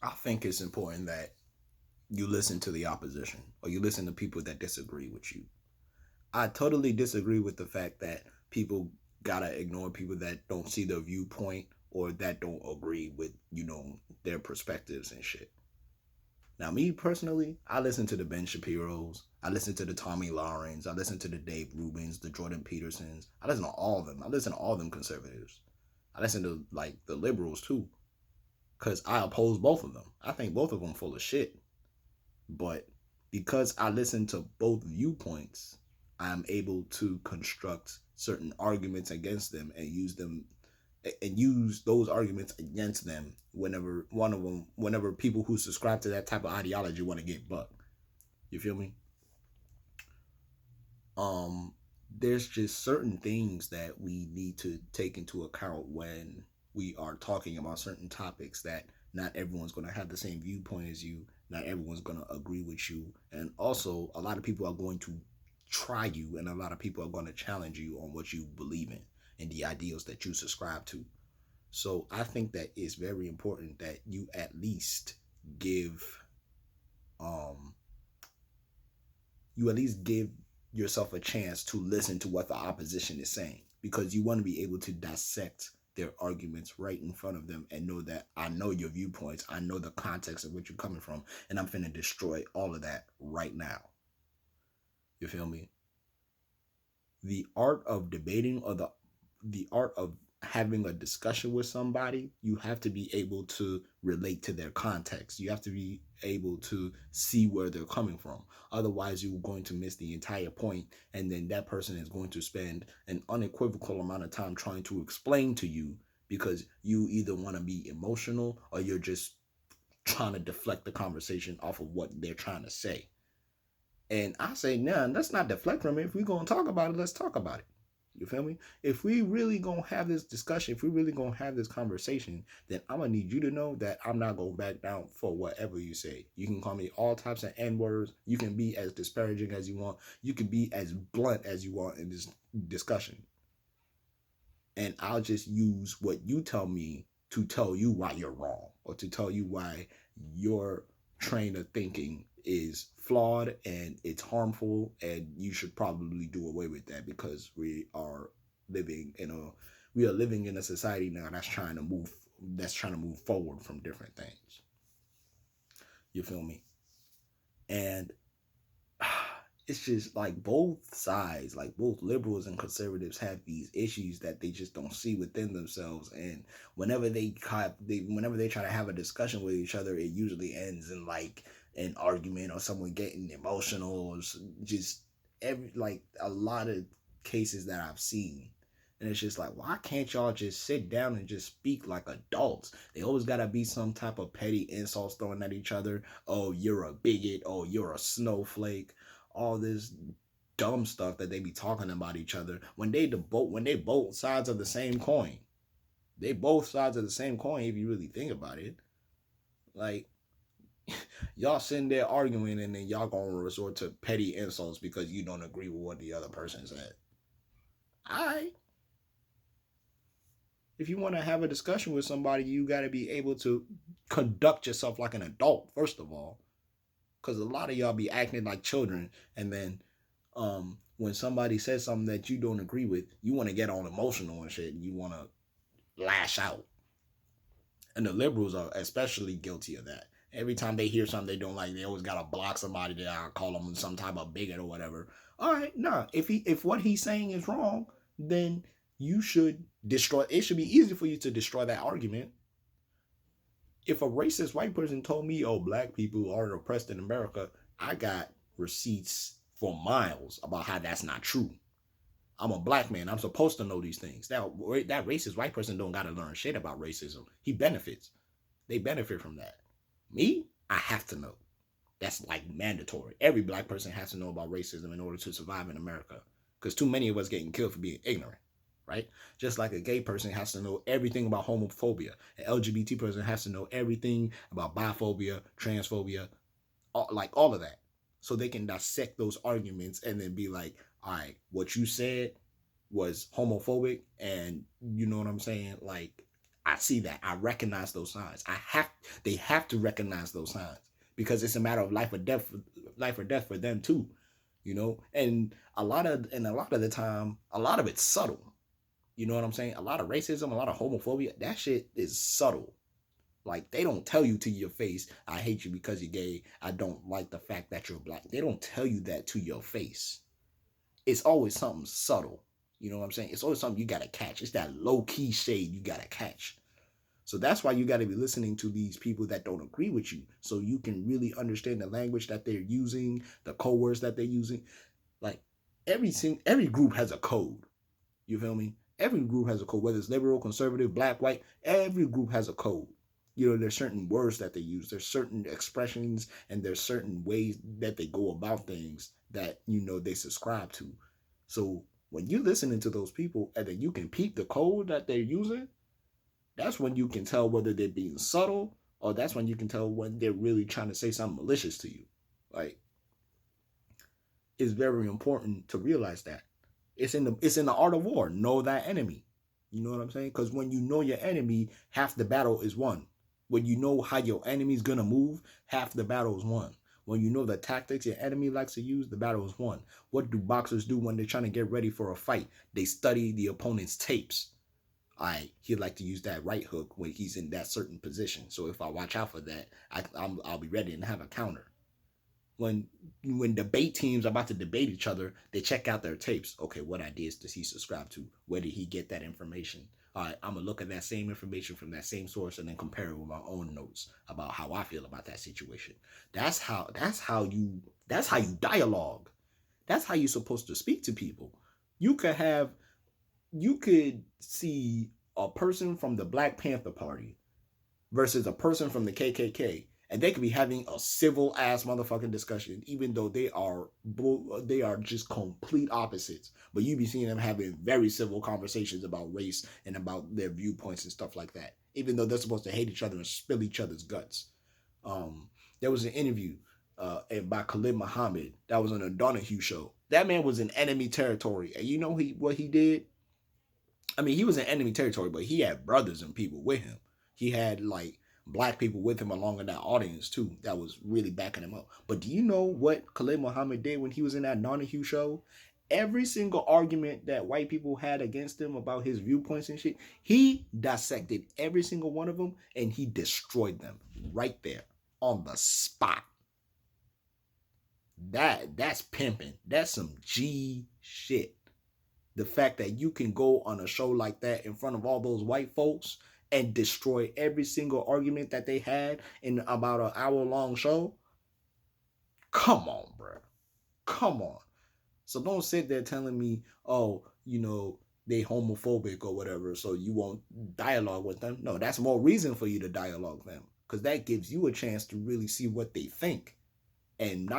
I think it's important that you listen to the opposition or you listen to people that disagree with you. I totally disagree with the fact that people gotta ignore people that don't see the viewpoint or that don't agree with, their perspectives and shit. Now, me personally, I listen to the Ben Shapiro's, I listen to the Tommy Laurens, I listen to the Dave Rubins, the Jordan Petersons. I listen to all of them. I listen to all them conservatives. I listen to like the liberals too, because I oppose both of them. I think both of them full of shit. But because I listen to both viewpoints, I'm able to construct certain arguments against them and use those arguments against them whenever people who subscribe to that type of ideology want to get bucked. You feel me? Um there's just certain things that we need to take into account when we are talking about certain topics that not everyone's going to have the same viewpoint as you, not everyone's going to agree with you, and also a lot of people are going to try you and a lot of people are going to challenge you on what you believe in and the ideals that you subscribe to. So I think that it's very important that you at least give um give yourself a chance to listen to what the opposition is saying, because you want to be able to dissect their arguments right in front of them and know that I know your viewpoints, I know the context of which you're coming from, and I'm finna destroy all of that right now. You feel me? The art of debating or the art of having a discussion with somebody, you have to be able to relate to their context. You have to be able to see where they're coming from. Otherwise, you're going to miss the entire point, and then that person is going to spend an unequivocal amount of time trying to explain to you because you either want to be emotional or you're just trying to deflect the conversation off of what they're trying to say. And I say, nah, let's not deflect from it. If we're going to talk about it, let's talk about it. You feel me? If we really gonna have this discussion, if we really gonna have this conversation, then I'm gonna need you to know that I'm not gonna back down for whatever you say. You can call me all types of N words. You can be as disparaging as you want. You can be as blunt as you want in this discussion. And I'll just use what you tell me to tell you why you're wrong or to tell you why your train of thinking is flawed and it's harmful and you should probably do away with that because we are living in a society now that's trying to move forward from different things. You feel me? And it's just like both sides, like both liberals and conservatives, have these issues that they just don't see within themselves. And whenever they try to have a discussion with each other, it usually ends in like an argument or someone getting emotional or just every like a lot of cases that I've seen. And it's just like, why can't y'all just sit down and just speak like adults? They always gotta be some type of petty insults thrown at each other. Oh, you're a bigot. Oh, you're a snowflake. All this dumb stuff that they be talking about each other when they both sides of the same coin. They both sides of the same coin if you really think about it. Like y'all sitting there arguing and then y'all gonna resort to petty insults because you don't agree with what the other person said. Alright. If you want to have a discussion with somebody, you gotta be able to conduct yourself like an adult, first of all. Cause a lot of y'all be acting like children, and then when somebody says something that you don't agree with, you want to get all emotional and shit, and you want to lash out. And the liberals are especially guilty of that. Every time they hear something they don't like, they always gotta block somebody. They gotta call them some type of bigot or whatever. All right, nah. If what he's saying is wrong, then you should destroy. It should be easy for you to destroy that argument. If a racist white person told me, "Oh, black people are oppressed in America," I got receipts for miles about how that's not true. I'm a black man. I'm supposed to know these things. Now, that racist white person don't got to learn shit about racism. He benefits. They benefit from that. Me, I have to know. That's like mandatory. Every black person has to know about racism in order to survive in America. Because too many of us getting killed for being ignorant, right? Just like a gay person has to know everything about homophobia. An LGBT person has to know everything about biphobia, transphobia, like all of that. So they can dissect those arguments and then be like, all right, what you said was homophobic, and you know what I'm saying? Like, I see that. I recognize those signs. They have to recognize those signs because it's a matter of life or death for them too, you know. And a lot of the time, a lot of it's subtle. You know what I'm saying? A lot of racism, a lot of homophobia, that shit is subtle. Like they don't tell you to your face, I hate you because you're gay. I don't like the fact that you're black. They don't tell you that to your face. It's always something subtle. You know what I'm saying? It's always something you gotta catch. It's that low key shade you gotta catch. So that's why you got to be listening to these people that don't agree with you, so you can really understand the language that they're using, the code words that they're using. Like every group has a code. You feel me? Every group has a code, whether it's liberal, conservative, black, white. Every group has a code. You know, there's certain words that they use, there's certain expressions, and there's certain ways that they go about things that they subscribe to. So when you're listening to those people, and then you can peep the code that they're using, that's when you can tell whether they're being subtle, or that's when you can tell when they're really trying to say something malicious to you. Like, it's very important to realize that. It's in the art of war. Know that enemy. You know what I'm saying? Because when you know your enemy, half the battle is won. When you know how your enemy's gonna move, half the battle is won. When you know the tactics your enemy likes to use, the battle is won. What do boxers do when they're trying to get ready for a fight? They study the opponent's tapes. He'd like to use that right hook when he's in that certain position. So if I watch out for that, I'll be ready and have a counter. When debate teams are about to debate each other, they check out their tapes. Okay, what ideas does he subscribe to? Where did he get that information? All right, I'm gonna look at that same information from that same source and then compare it with my own notes about how I feel about that situation. That's how you dialogue. That's how you're supposed to speak to people. You could have you could see a person from the Black Panther Party versus a person from the KKK, and they could be having a civil ass motherfucking discussion, even though they are just complete opposites. But you be seeing them having very civil conversations about race and about their viewpoints and stuff like that, even though they're supposed to hate each other and spill each other's guts. There was an interview by Khalid Muhammad that was on a Donahue show. That man was in enemy territory, and you know what he did? I mean, he was in enemy territory, but he had brothers and people with him. He had like black people with him along in that audience too. That was really backing him up. But do you know what Khalid Muhammad did when he was in that Donahue show? Every single argument that white people had against him about his viewpoints and shit, he dissected every single one of them and he destroyed them right there on the spot. That's pimping. That's some G shit. The fact that you can go on a show like that in front of all those white folks and destroy every single argument that they had in about an hour-long show. Come on, bro. Come on. So don't sit there telling me, oh, they homophobic or whatever, so you won't dialogue with them. No, that's more reason for you to dialogue with them, because that gives you a chance to really see what they think. And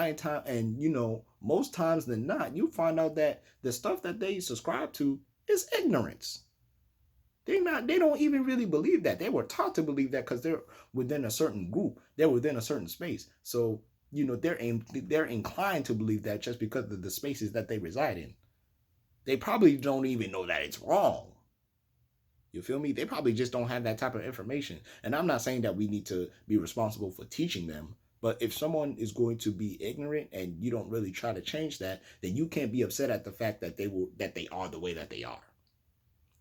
most times than not, you find out that the stuff that they subscribe to is ignorance. They don't even really believe that. They were taught to believe that because they're within a certain group, they're within a certain space. So they're inclined to believe that just because of the spaces that they reside in. They probably don't even know that it's wrong. You feel me? They probably just don't have that type of information. And I'm not saying that we need to be responsible for teaching them. But if someone is going to be ignorant and you don't really try to change that, then you can't be upset at the fact that they are the way that they are.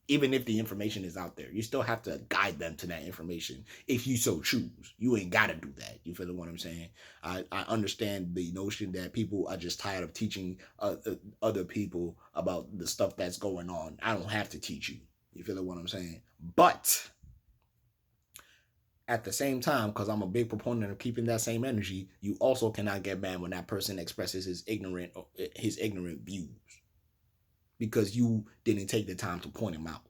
Even if the information is out there, you still have to guide them to that information if you so choose. You ain't got to do that. You feel what I'm saying? I understand the notion that people are just tired of teaching other people about the stuff that's going on. I don't have to teach you. You feel what I'm saying? But at the same time, because I'm a big proponent of keeping that same energy, you also cannot get mad when that person expresses his ignorant views, because you didn't take the time to point him out.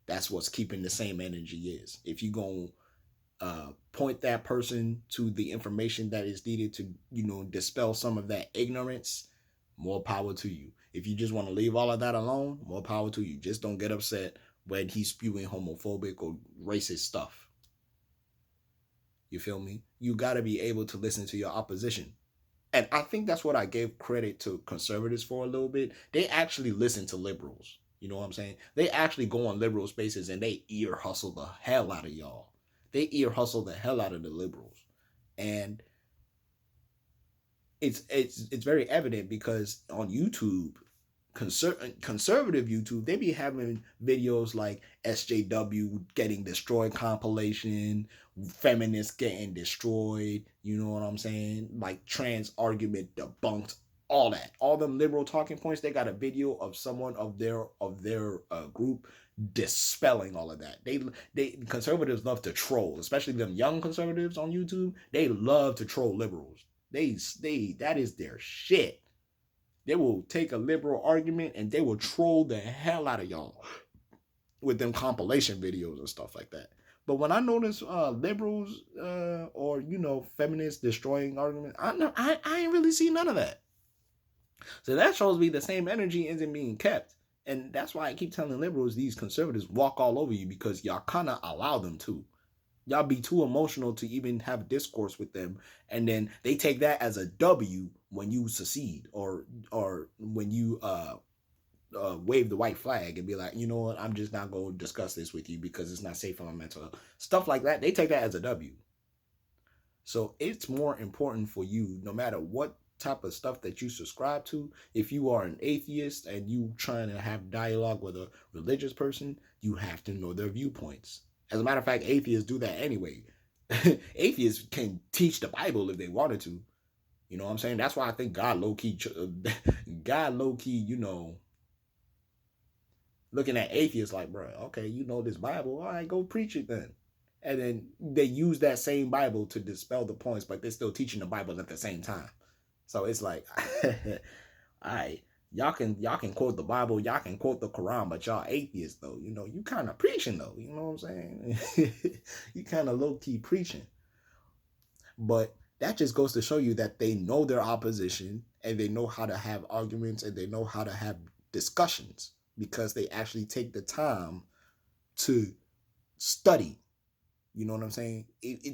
That's what's keeping the same energy is. If you gonna point that person to the information that is needed to, dispel some of that ignorance, more power to you. If you just want to leave all of that alone, more power to you. Just don't get upset when he's spewing homophobic or racist stuff. You feel me? You got to be able to listen to your opposition. And I think that's what I gave credit to conservatives for a little bit. They actually listen to liberals. You know what I'm saying? They actually go on liberal spaces and they ear hustle the hell out of y'all. They ear hustle the hell out of the liberals. And it's very evident because on YouTube, conservative YouTube, they be having videos like SJW getting destroyed compilation, feminists getting destroyed. You know what I'm saying? Like trans argument debunked. All that, all them liberal talking points. They got a video of someone of their group dispelling all of that. They conservatives love to troll, especially them young conservatives on YouTube. They love to troll liberals. They that is their shit. They will take a liberal argument and they will troll the hell out of y'all with them compilation videos and stuff like that. But when I notice liberals or feminists destroying arguments, I ain't really see none of that. So that shows me the same energy isn't being kept. And that's why I keep telling liberals these conservatives walk all over you because y'all kind of allow them to. Y'all be too emotional to even have discourse with them, and then they take that as a W when you succeed or when you wave the white flag and be like, you know what, I'm just not going to discuss this with you because it's not safe for my mental health. Stuff like that, they take that as a W. So it's more important for you, no matter what type of stuff that you subscribe to. If you are an atheist and you trying to have dialogue with a religious person, you have to know their viewpoints. As a matter of fact, atheists do that anyway. Atheists can teach the Bible if they wanted to. You know what I'm saying? That's why I think God low key, looking at atheists like, bro, okay, you know this Bible, all right, go preach it then. And then they use that same Bible to dispel the points, but they're still teaching the Bible at the same time. So it's like, all right, y'all can quote the Bible, y'all can quote the Quran, but y'all atheists though, you kind of preaching though, you know what I'm saying? You kind of low key preaching. But that just goes to show you that they know their opposition and they know how to have arguments and they know how to have discussions because they actually take the time to study. You know what I'm saying?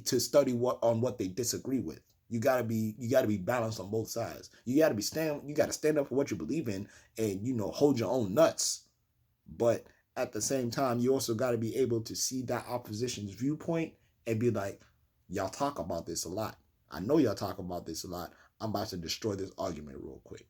To study what they disagree with. You gotta be balanced on both sides. You gotta stand up for what you believe in and hold your own nuts. But at the same time, you also gotta be able to see that opposition's viewpoint and be like, y'all talk about this a lot. I know y'all talk about this a lot. I'm about to destroy this argument real quick.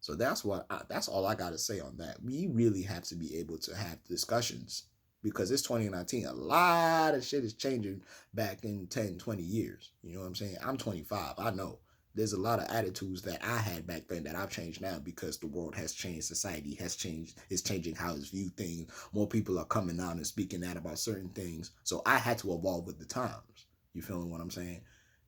So that's all I gotta say on that. We really have to be able to have discussions because it's 2019. A lot of shit is changing back in 10, 20 years. You know what I'm saying? I'm 25. I know there's a lot of attitudes that I had back then that I've changed now because the world has changed. Society has changed. It's changing how it's viewed things. More people are coming out and speaking out about certain things. So I had to evolve with the times. You feeling what I'm saying?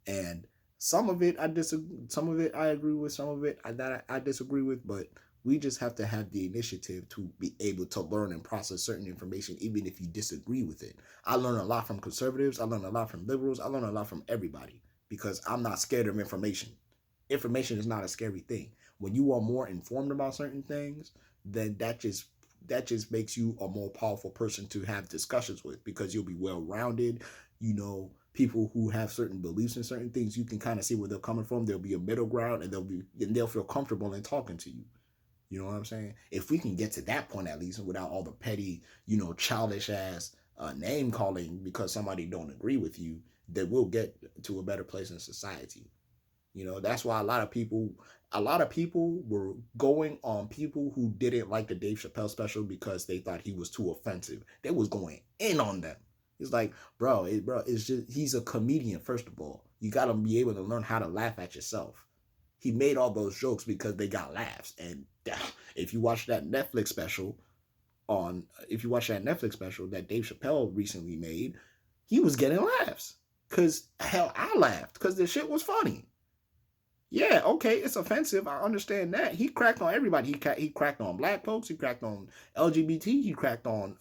And some of it I disagree. Some of it I agree with. Some of it I disagree with. But we just have to have the initiative to be able to learn and process certain information, even if you disagree with it. I learn a lot from conservatives. I learn a lot from liberals. I learn a lot from everybody because I'm not scared of information. Information is not a scary thing. When you are more informed about certain things, then that just makes you a more powerful person to have discussions with because you'll be well-rounded. People who have certain beliefs in certain things, you can kind of see where they're coming from. There'll be a middle ground and they'll feel comfortable in talking to you. You know what I'm saying? If we can get to that point at least without all the petty, childish ass name calling because somebody don't agree with you, then we'll get to a better place in society. That's why a lot of people were going on people who didn't like the Dave Chappelle special because they thought he was too offensive. They was going in on them. It's like, bro, it's just, he's a comedian, first of all. You got to be able to learn how to laugh at yourself. He made all those jokes because they got laughs. And if you watch that Netflix special that Dave Chappelle recently made, he was getting laughs. Because, hell, I laughed because the shit was funny. Yeah, okay, it's offensive. I understand that. He cracked on everybody. He cracked on black folks. He cracked on LGBT. He cracked on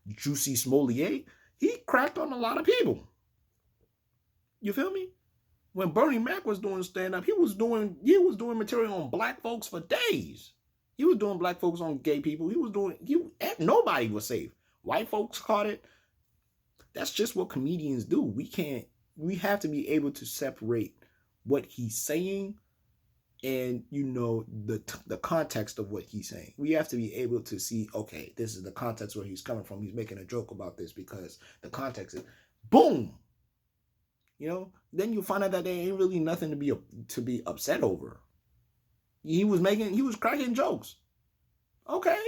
Juicy Smollett. He cracked on a lot of people. You feel me? When Bernie Mac was doing stand-up, he was doing material on black folks for days. He was doing black folks on gay people. Nobody was safe. White folks caught it. That's just what comedians do. We have to be able to separate what he's saying and you know the context of what he's saying. We have to be able to see, okay, this is the context where he's coming from. He's making a joke about this because the context is boom. You know, then you find out that there ain't really nothing to be upset over. He was cracking jokes. Okay,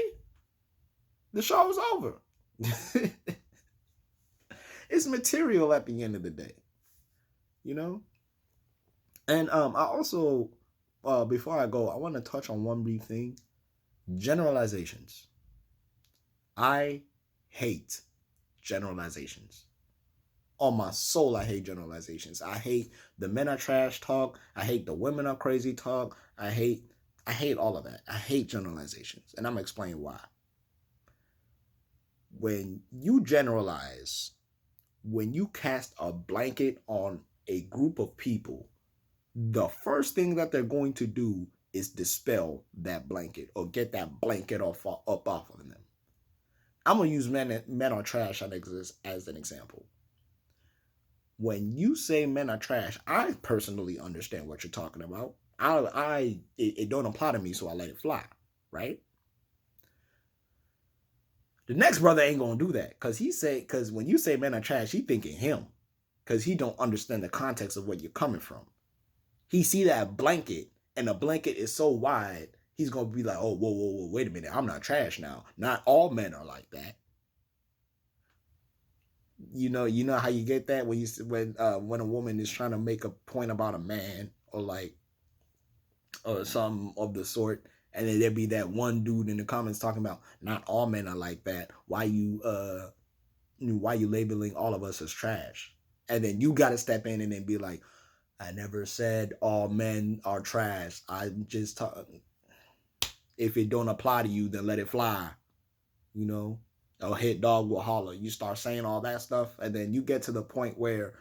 the show's over. It's material at the end of the day, you know. And I also, before I go, I want to touch on one brief thing: generalizations. I hate generalizations. On my soul, I hate generalizations. I hate the men are trash talk. I hate the women are crazy talk. I hate all of that. I hate generalizations. And I'm gonna explain why. When you generalize, when you cast a blanket on a group of people, the first thing that they're going to do is dispel that blanket or get that blanket up off of them. I'm gonna use men are trash as an example. When you say men are trash, I personally understand what you're talking about. It don't apply to me, so I let it fly, right? The next brother ain't gonna do that because when you say men are trash, he thinking him because he don't understand the context of where you're coming from. He see that blanket and the blanket is so wide, he's gonna be like, oh, whoa, wait a minute, I'm not trash now. Not all men are like that. You know how you get that when a woman is trying to make a point about a man or like or something of the sort, and then there'd be that one dude in the comments talking about not all men are like that. Why you labeling all of us as trash? And then you got to step in and then be like, I never said all men are trash. I just if it don't apply to you, then let it fly. You know, a hit dog will holler. You start saying all that stuff, and then you get to the point where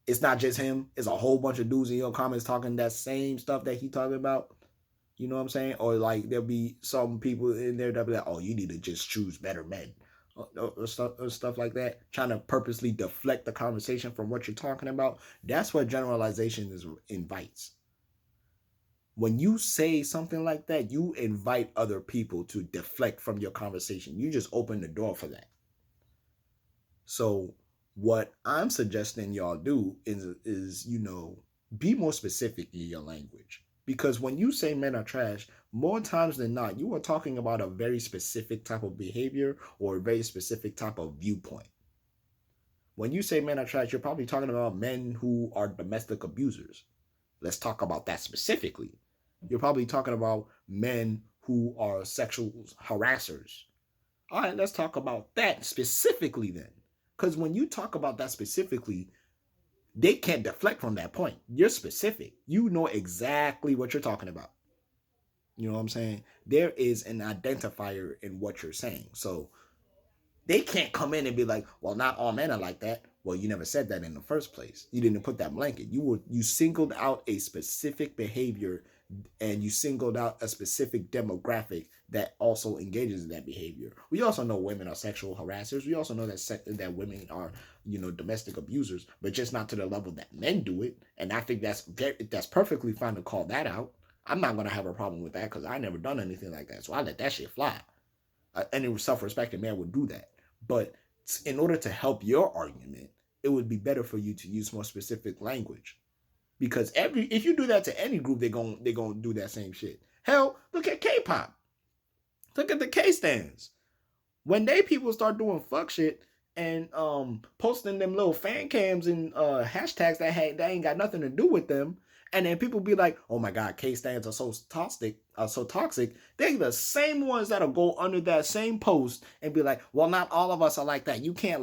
it's not just him. It's a whole bunch of dudes in your comments talking that same stuff that he talking about. You know what I'm saying? Or like there'll be some people in there that be like, oh, you need to just choose better men. Or stuff like that, trying to purposely deflect the conversation from what you're talking about. That's what generalization invites. When you say something like that, you invite other people to deflect from your conversation. You just open the door for that. So what I'm suggesting y'all do is be more specific in your language. Because when you say men are trash, more times than not, you are talking about a very specific type of behavior or a very specific type of viewpoint. When you say men are trash, you're probably talking about men who are domestic abusers. Let's talk about that specifically. You're probably talking about men who are sexual harassers. All right, let's talk about that specifically then. Because when you talk about that specifically, they can't deflect from that point. You're specific. You know exactly what you're talking about. You know what I'm saying? There is an identifier in what you're saying. So they can't come in and be like, well, not all men are like that. Well, you never said that in the first place. You didn't put that blanket. You singled out a specific behavior and you singled out a specific demographic that also engages in that behavior. We also know women are sexual harassers. We also know that women are, domestic abusers, but just not to the level that men do it. And I think that's perfectly fine to call that out. I'm not gonna have a problem with that because I never done anything like that, so I let that shit fly. Any self-respecting man would do that. But in order to help your argument, it would be better for you to use more specific language. Because if you do that to any group, they're gonna do that same shit. Hell, look at K-pop. Look at the K-stands. When they people start doing fuck shit and posting them little fan cams and hashtags that ain't got nothing to do with them, and then people be like, "Oh my God, K-stands are so toxic." They're the same ones that'll go under that same post and be like, "Well, not all of us are like that. You can't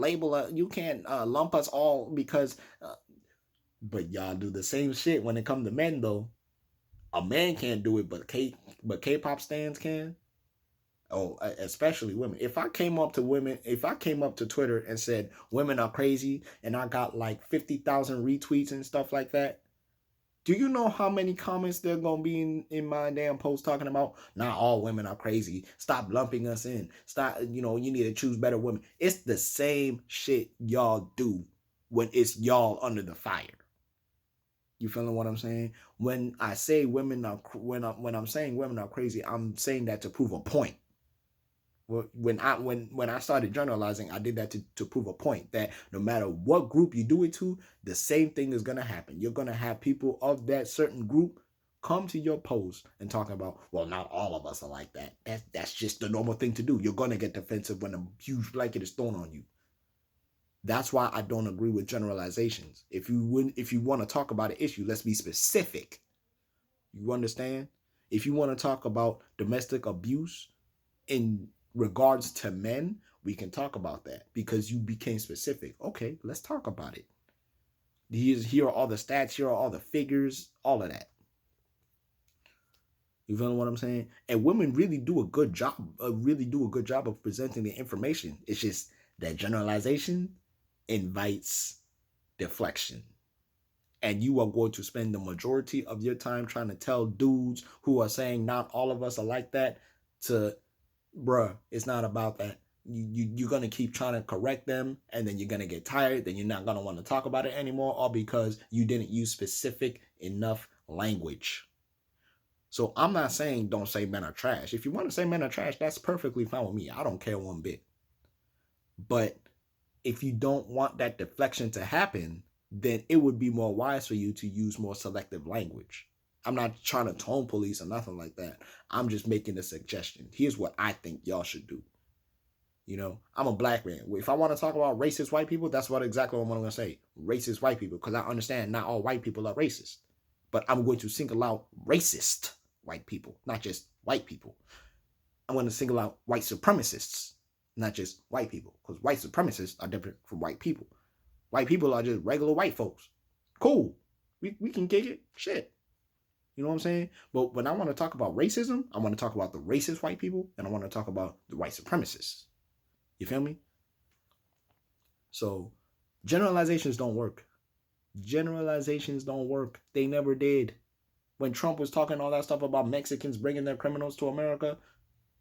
you can't lump us all because." But y'all do the same shit when it comes to men, though. A man can't do it, but K-pop stands can. Oh, especially women. If I came up to Twitter and said women are crazy, and I got like 50,000 retweets and stuff like that, do you know how many comments there gonna be in my damn post talking about not all women are crazy? Stop lumping us in. Stop. You need to choose better women. It's the same shit y'all do when it's y'all under the fire. You feeling what I'm saying? When I say women are when I'm saying women are crazy, I'm saying that to prove a point. When I started generalizing, I did that to prove a point that no matter what group you do it to, the same thing is gonna happen. You're gonna have people of that certain group come to your post and talk about, well, not all of us are like that. That's just the normal thing to do. You're gonna get defensive when a huge blanket is thrown on you. That's why I don't agree with generalizations. If you want to talk about an issue, let's be specific. You understand? If you want to talk about domestic abuse in regards to men, we can talk about that because you became specific. Okay, let's talk about it. Here are all the stats, here are all the figures, all of that. You feel what I'm saying? And women really do a good job, of presenting the information. It's just that generalization invites deflection. And you are going to spend the majority of your time trying to tell dudes who are saying not all of us are like that to, bruh, it's not about that. You're going to keep trying to correct them, and then you're going to get tired. Then you're not going to want to talk about it anymore, all because you didn't use specific enough language. So I'm not saying don't say men are trash. If you want to say men are trash, that's perfectly fine with me. I don't care one bit. But if you don't want that deflection to happen, then it would be more wise for you to use more selective language. I'm not trying to tone police or nothing like that. I'm just making a suggestion. Here's what I think y'all should do. I'm a black man. If I want to talk about racist white people, that's exactly what I'm going to say. Racist white people, because I understand not all white people are racist. But I'm going to single out racist white people, not just white people. I'm going to single out white supremacists, not just white people, because white supremacists are different from white people. White people are just regular white folks. Cool. We can kick it. Shit. You know what I'm saying? But when I want to talk about racism, I want to talk about the racist white people, and I want to talk about the white supremacists. You feel me? So generalizations don't work. Generalizations don't work. They never did. When Trump was talking all that stuff about Mexicans bringing their criminals to America,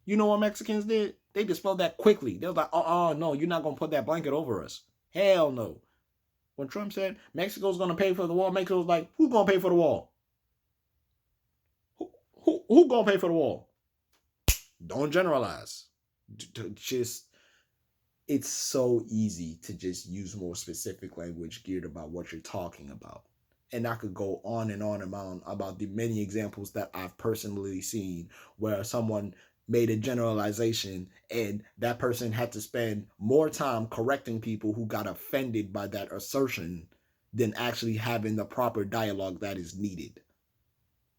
you know what Mexicans did? They dispelled that quickly. They was like, no, you're not going to put that blanket over us. Hell no. When Trump said Mexico's going to pay for the wall, Mexico was like, who's going to pay for the wall? Who going to pay for the wall? Don't generalize. Just, it's so easy to just use more specific language geared about what you're talking about. And I could go on and on about the many examples that I've personally seen where someone made a generalization and that person had to spend more time correcting people who got offended by that assertion than actually having the proper dialogue that is needed.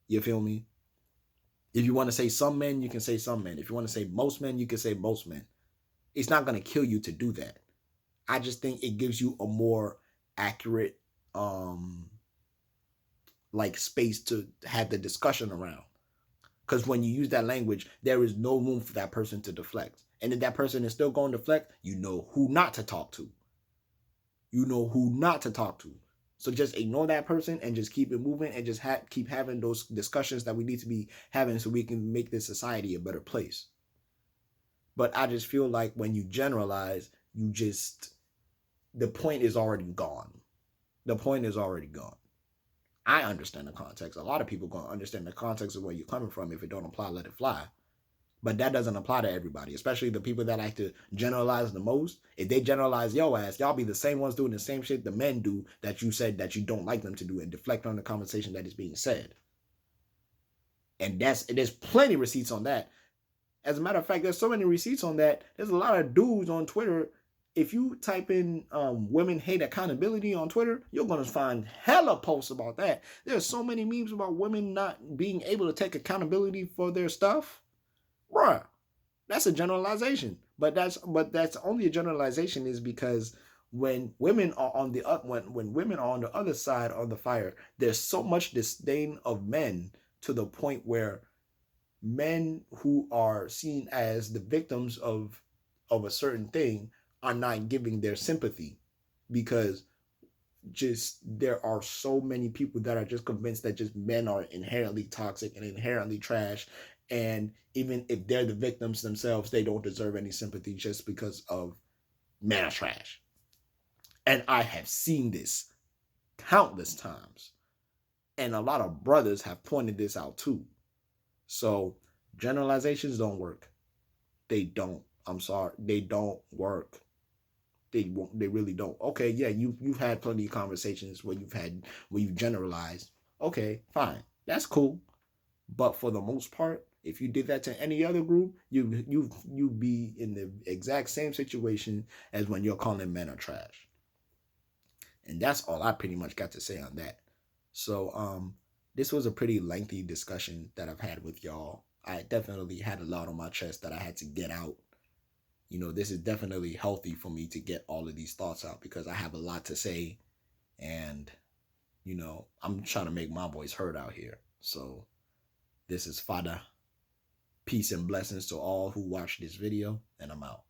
You feel me? If you want to say some men, you can say some men. If you want to say most men, you can say most men. It's not going to kill you to do that. I just think it gives you a more accurate space to have the discussion around. Because when you use that language, there is no room for that person to deflect. And if that person is still going to deflect, you know who not to talk to. You know who not to talk to. So just ignore that person and just keep it moving and just keep having those discussions that we need to be having so we can make this society a better place. But I just feel like when you generalize, the point is already gone. The point is already gone. I understand the context. A lot of people gonna understand the context of where you're coming from. If it don't apply, let it fly. But that doesn't apply to everybody, especially the people that like to generalize the most. If they generalize your ass, y'all be the same ones doing the same shit the men do that you said that you don't like them to do and deflect on the conversation that is being said. And there's plenty of receipts on that. As a matter of fact, there's so many receipts on that. There's a lot of dudes on Twitter. If you type in women hate accountability on Twitter, you're going to find hella posts about that. There's so many memes about women not being able to take accountability for their stuff. Bruh, that's a generalization. But that's only a generalization is because when women are on the when women are on the other side of the fire, there's so much disdain of men to the point where men who are seen as the victims of a certain thing are not giving their sympathy because just there are so many people that are just convinced that just men are inherently toxic and inherently trash, and even if they're the victims themselves, they don't deserve any sympathy just because of men are trash. And I have seen this countless times. And a lot of brothers have pointed this out too. So generalizations don't work. They don't. I'm sorry. They don't work. They won't. They really don't. Okay, yeah, you've had plenty of conversations where you've generalized. Okay, fine. That's cool. But for the most part, if you did that to any other group, you'd be in the exact same situation as when you're calling men are trash. And that's all I pretty much got to say on that. So this was a pretty lengthy discussion that I've had with y'all. I definitely had a lot on my chest that I had to get out. You know, this is definitely healthy for me to get all of these thoughts out because I have a lot to say, and you know, I'm trying to make my voice heard out here. So this is Fada. Peace and blessings to all who watch this video, and I'm out.